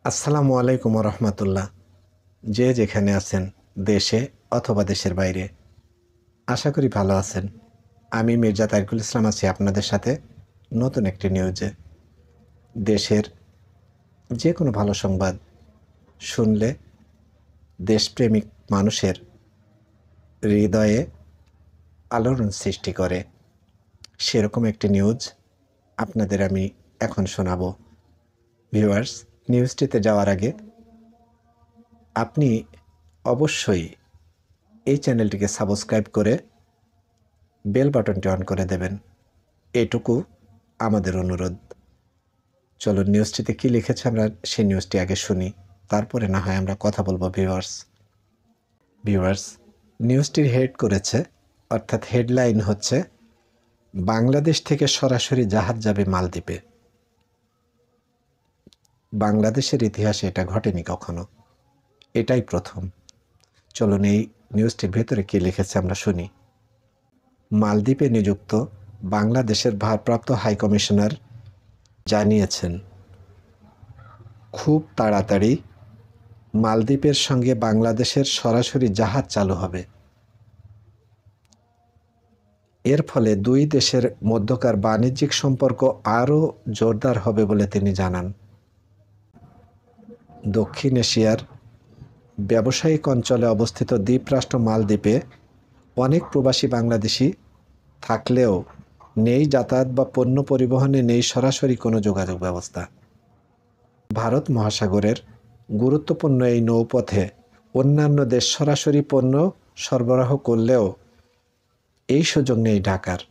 আসসালামু আলাইকুম রহমতুল্লাহ। যে যেখানে আছেন, দেশে অথবা দেশের বাইরে, আশা করি ভালো আছেন। আমি মির্জা তারিকুল ইসলাম আছি আপনাদের সাথে নতুন একটি নিউজে। দেশের যে কোনো ভালো সংবাদ শুনলে দেশপ্রেমিক মানুষের হৃদয়ে আলোড়ন সৃষ্টি করে, সেরকম একটি নিউজ আপনাদের আমি এখন শোনাবো। ভিউয়ার্স, নিউজটিতে যাওয়ার আগে আপনি অবশ্যই এই চ্যানেলটিকে সাবস্ক্রাইব করে বেল বাটনটি অন করে দেবেন, এটুকু আমাদের অনুরোধ। চলুন নিউজটিতে কী লিখেছে আমরা সেই নিউজটি আগে শুনি, তারপরে না হয় আমরা কথা বলবো। ভিউয়ার্স, নিউজটির হেড করেছে, অর্থাৎ হেডলাইন হচ্ছে, বাংলাদেশ থেকে সরাসরি জাহাজ যাবে মালদ্বীপে। বাংলাদেশের ইতিহাসে এটা ঘটেনি কখনো, এটাই প্রথম। চলুন এই নিউজটির ভেতরে কী লিখেছে আমরা শুনি। মালদ্বীপে নিযুক্ত বাংলাদেশের ভারপ্রাপ্ত হাইকমিশনার জানিয়েছেন, খুব তাড়াতাড়ি মালদ্বীপের সঙ্গে বাংলাদেশের সরাসরি জাহাজ চালু হবে। এর ফলে দুই দেশের মধ্যকার বাণিজ্যিক সম্পর্ক আরও জোরদার হবে বলে তিনি জানান। দক্ষিণ এশিয়ার ব্যবসায়িক অঞ্চলে অবস্থিত দ্বীপরাষ্ট্র মালদ্বীপে অনেক প্রবাসী বাংলাদেশি থাকলেও নেই যাতায়াত বা পণ্য পরিবহনে নেই সরাসরি কোনো যোগাযোগ ব্যবস্থা। ভারত মহাসাগরের গুরুত্বপূর্ণ এই নৌপথে অন্যান্য দেশ সরাসরি পণ্য সরবরাহ করলেও এই সুযোগ নেই ঢাকার।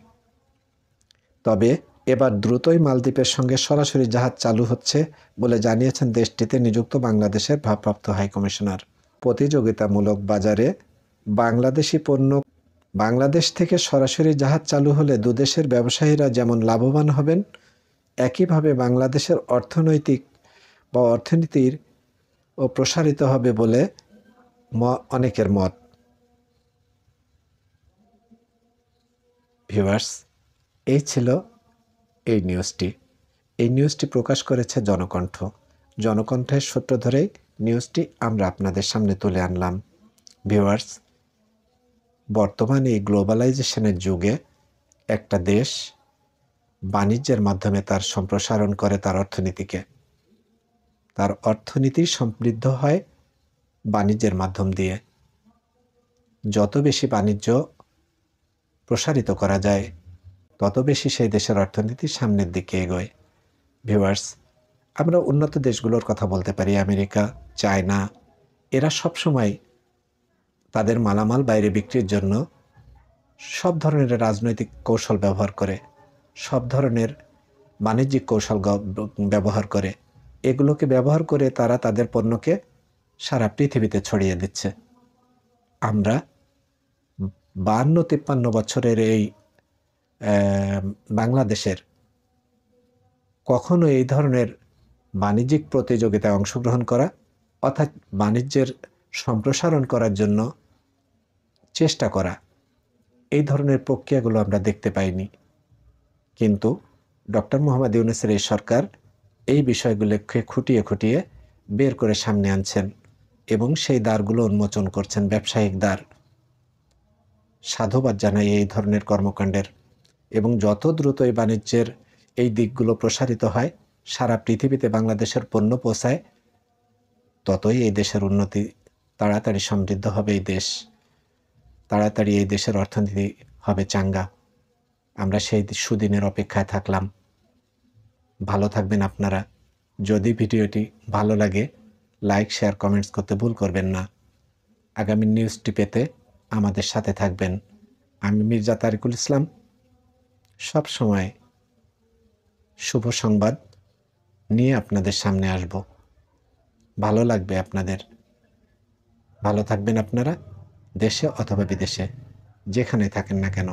তবে এবার দ্রুতই মালদ্বীপের সঙ্গে সরাসরি জাহাজ চালু হচ্ছে বলে জানিয়েছেন দেশটিতে নিযুক্ত বাংলাদেশের ভারপ্রাপ্ত হাইকমিশনার। প্রতিযোগিতামূলক বাজারে বাংলাদেশি পণ্য বাংলাদেশ থেকে সরাসরি জাহাজ চালু হলে দুদেশের ব্যবসায়ীরা যেমন লাভবান হবেন, একইভাবে বাংলাদেশের অর্থনীতির ও প্রসারিত হবে বলে অনেকের মত। ভিউয়ার্স, এই ছিল এই নিউজটি প্রকাশ করেছে জনকণ্ঠ। জনকণ্ঠের সূত্র ধরেই নিউজটি আমরা আপনাদের সামনে তুলে আনলাম। ভিউয়ার্স, বর্তমানে এই গ্লোবালাইজেশনের যুগে একটা দেশ বাণিজ্যের মাধ্যমে তার সম্প্রসারণ করে তার অর্থনীতিকে। তার অর্থনীতি সমৃদ্ধ হয় বাণিজ্যের মাধ্যম দিয়ে। যত বেশি বাণিজ্য প্রসারিত করা যায়, তত বেশি সেই দেশের অর্থনীতি সামনের দিকে এগোয়। ভিউয়ার্স, আমরা উন্নত দেশগুলোর কথা বলতে পারি, আমেরিকা, চায়না, এরা সবসময় তাদের মালামাল বাইরে বিক্রির জন্য সব ধরনের রাজনৈতিক কৌশল ব্যবহার করে, সব ধরনের বাণিজ্যিক কৌশল ব্যবহার করে। এগুলোকে ব্যবহার করে তারা তাদের পণ্যকে সারা পৃথিবীতে ছড়িয়ে দিচ্ছে। আমরা 52-53 বছরের এই বাংলাদেশের কখনো এই ধরনের বাণিজ্যিক প্রতিযোগিতায় অংশগ্রহণ করা, অর্থাৎ বাণিজ্যের সম্প্রসারণ করার জন্য চেষ্টা করা, এই ধরনের প্রক্রিয়াগুলো আমরা দেখতে পাইনি। কিন্তু ডক্টর মোহাম্মদ ইউনূসের এই সরকার এই বিষয়গুলোকে খুঁটিয়ে খুঁটিয়ে বের করে সামনে আনছেন এবং সেই দ্বারগুলো উন্মোচন করছেন, ব্যবসায়িক দ্বার। সাধুবাদ জানাই এই ধরনের কর্মকাণ্ডের। এবং যত দ্রুত এই বাণিজ্যের এই দিকগুলো প্রসারিত হয়, সারা পৃথিবীতে বাংলাদেশের পণ্য পৌঁছায়, ততই এই দেশের উন্নতি, তাড়াতাড়ি সমৃদ্ধ হবে এই দেশ, তাড়াতাড়ি এই দেশের অর্থনীতি হবে চাঙ্গা। আমরা সেই সুদিনের অপেক্ষায় থাকলাম। ভালো থাকবেন আপনারা। যদি ভিডিওটি ভালো লাগে, লাইক, শেয়ার, কমেন্টস করতে ভুল করবেন না। আগামী নিউজটি পেতে আমাদের সাথে থাকবেন। আমি মির্জা তারিকুল ইসলাম, সব সময় শুভ সংবাদ নিয়ে আপনাদের সামনে আসব। ভালো লাগবে আপনাদের। ভালো থাকবেন আপনারা, দেশে অথবা বিদেশে, যেখানে থাকেন না কেন।